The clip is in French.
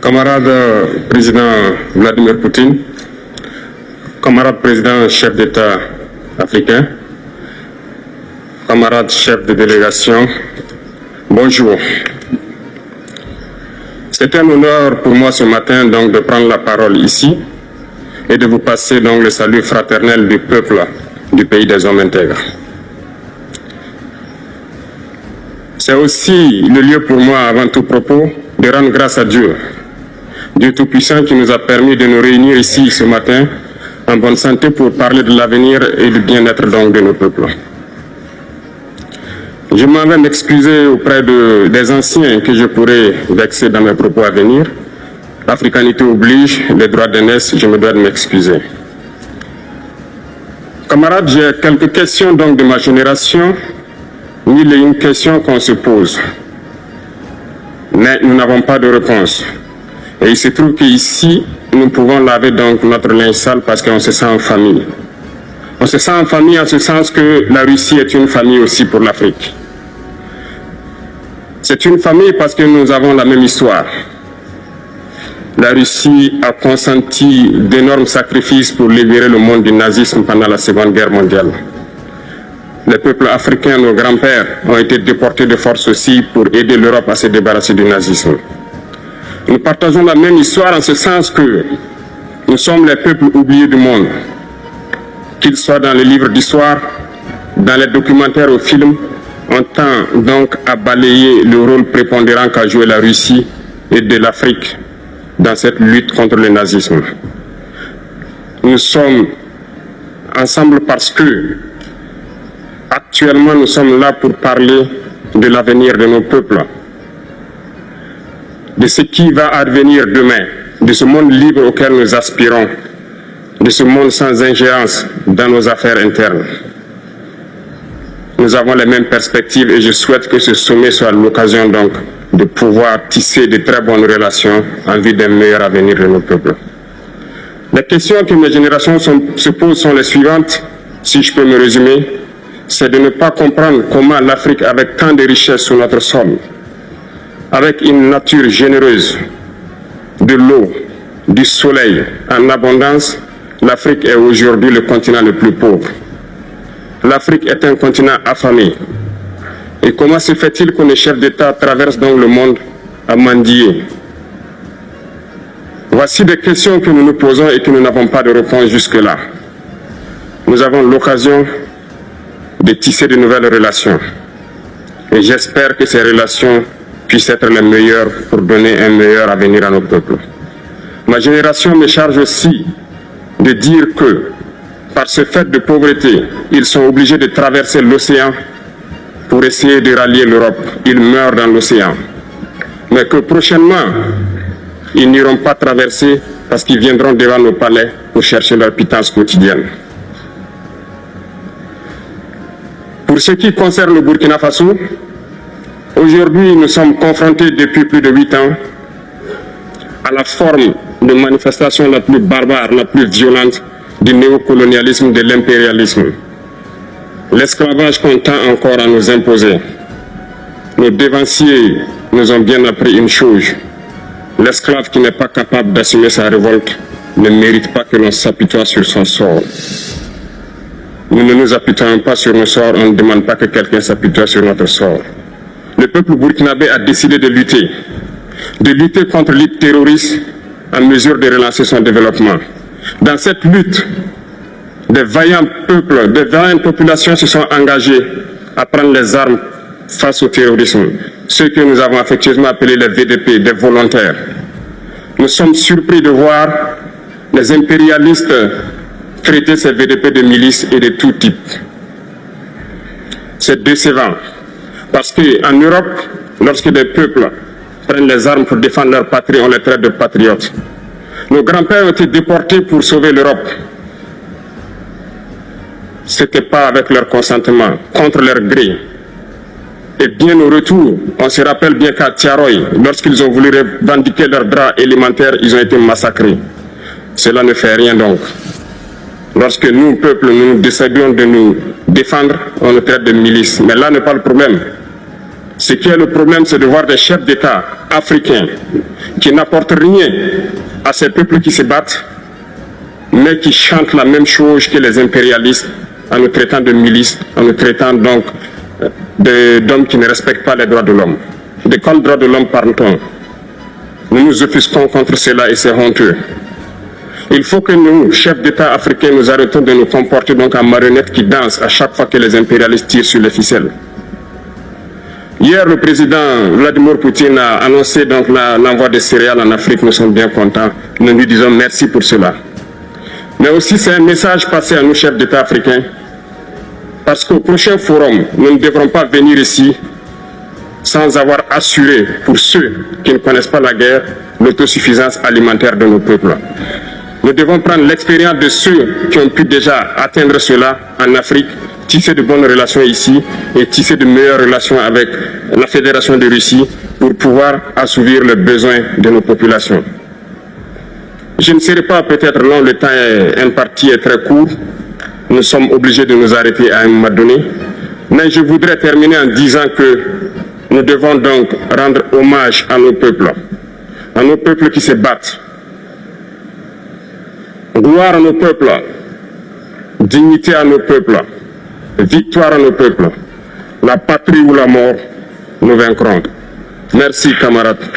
Camarade président Vladimir Poutine, camarade président chef d'État africain, camarade chef de délégation, bonjour. C'est un honneur pour moi ce matin donc de prendre la parole ici et de vous passer donc le salut fraternel du peuple du pays des hommes intègres. C'est aussi le lieu pour moi, avant tout propos, de rendre grâce à Dieu, Dieu Tout-Puissant qui nous a permis de nous réunir ici ce matin en bonne santé pour parler de l'avenir et du bien-être donc de nos peuples. Je m'en vais m'excuser auprès des anciens que je pourrais vexer dans mes propos à venir. L'africanité oblige, les droits d'aînesse, je me dois de m'excuser. Camarades, j'ai quelques questions donc de ma génération, mille et une questions qu'on se pose. Mais nous n'avons pas de réponse. Et il se trouve qu'ici, nous pouvons laver donc notre linge sale parce qu'on se sent en famille. On se sent en famille en ce sens que la Russie est une famille aussi pour l'Afrique. C'est une famille parce que nous avons la même histoire. La Russie a consenti d'énormes sacrifices pour libérer le monde du nazisme pendant la Seconde Guerre mondiale. Les peuples africains, nos grands-pères, ont été déportés de force aussi pour aider l'Europe à se débarrasser du nazisme. Nous partageons la même histoire en ce sens que nous sommes les peuples oubliés du monde. Qu'ils soient dans les livres d'histoire, dans les documentaires ou films, on tend donc à balayer le rôle prépondérant qu'a joué la Russie et de l'Afrique dans cette lutte contre le nazisme. Nous sommes ensemble parce que actuellement nous sommes là pour parler de l'avenir de nos peuples, de ce qui va advenir demain, de ce monde libre auquel nous aspirons, de ce monde sans ingérence dans nos affaires internes. Nous avons les mêmes perspectives et je souhaite que ce sommet soit l'occasion donc de pouvoir tisser de très bonnes relations en vue d'un meilleur avenir de nos peuples. Les questions que mes générations se posent sont les suivantes, si je peux me résumer, c'est de ne pas comprendre comment l'Afrique, avec tant de richesses sur notre sol, avec une nature généreuse, de l'eau, du soleil en abondance, l'Afrique est aujourd'hui le continent le plus pauvre. L'Afrique est un continent affamé. Et comment se fait-il que les chefs d'État traversent donc le monde à mendier? Voici des questions que nous nous posons et que nous n'avons pas de réponse jusque-là. Nous avons l'occasion de tisser de nouvelles relations. Et j'espère que ces relations puissent être les meilleures pour donner un meilleur avenir à nos peuples. Ma génération me charge aussi de dire que, par ce fait de pauvreté, ils sont obligés de traverser l'océan pour essayer de rallier l'Europe. Ils meurent dans l'océan. Mais que prochainement, ils n'iront pas traverser parce qu'ils viendront devant nos palais pour chercher leur pitance quotidienne. Pour ce qui concerne le Burkina Faso, aujourd'hui nous sommes confrontés depuis plus de 8 ans à la forme de manifestation la plus barbare, la plus violente du néocolonialisme, de l'impérialisme. L'esclavage qu'on tend encore à nous imposer. Nos dévanciers nous ont bien appris une chose. L'esclave qui n'est pas capable d'assumer sa révolte ne mérite pas que l'on s'apitoie sur son sort. Nous ne nous apitoyons pas sur nos sorts, on ne demande pas que quelqu'un s'apitoie sur notre sort. Le peuple burkinabé a décidé de lutter contre l'île terroriste en mesure de relancer son développement. Dans cette lutte, des vaillants peuples, des vaillantes populations se sont engagées à prendre les armes face au terrorisme. Ceux que nous avons affectueusement appelés les VDP, des volontaires. Nous sommes surpris de voir les impérialistes traiter ces VDP de milices et de tout type. C'est décevant. Parce qu'en Europe, lorsque des peuples prennent les armes pour défendre leur patrie, on les traite de patriotes. Nos grands-pères ont été déportés pour sauver l'Europe. Ce n'était pas avec leur consentement, contre leur gré. Et bien au retour, on se rappelle bien qu'à Tiaroy, lorsqu'ils ont voulu revendiquer leurs droits élémentaires, ils ont été massacrés. Cela ne fait rien donc. Lorsque nous, peuple, nous décidons de nous défendre, on nous traite de milices. Mais là n'est pas le problème. Ce qui est le problème, c'est de voir des chefs d'État africains qui n'apportent rien à ces peuples qui se battent, mais qui chantent la même chose que les impérialistes en nous traitant de milices, en nous traitant donc d'hommes qui ne respectent pas les droits de l'homme. De quels droits de l'homme parle-t-on? Nous nous offusquons contre cela et c'est honteux. Il faut que nous, chefs d'État africains, nous arrêtons de nous comporter donc en marionnettes qui dansent à chaque fois que les impérialistes tirent sur les ficelles. Hier, le président Vladimir Poutine a annoncé donc l'envoi de céréales en Afrique. Nous sommes bien contents. Nous lui disons merci pour cela. Mais aussi, c'est un message passé à nous, chefs d'État africains, parce qu'au prochain forum, nous ne devrons pas venir ici sans avoir assuré, pour ceux qui ne connaissent pas la guerre, l'autosuffisance alimentaire de nos peuples. Nous devons prendre l'expérience de ceux qui ont pu déjà atteindre cela en Afrique, tisser de bonnes relations ici et tisser de meilleures relations avec la Fédération de Russie pour pouvoir assouvir les besoins de nos populations. Je ne serai pas peut-être long, le temps imparti est très court. Nous sommes obligés de nous arrêter à un moment donné. Mais je voudrais terminer en disant que nous devons donc rendre hommage à nos peuples qui se battent. Gloire à nos peuples, dignité à nos peuples, victoire à nos peuples. La patrie ou la mort, nous vaincrons. Merci, camarades.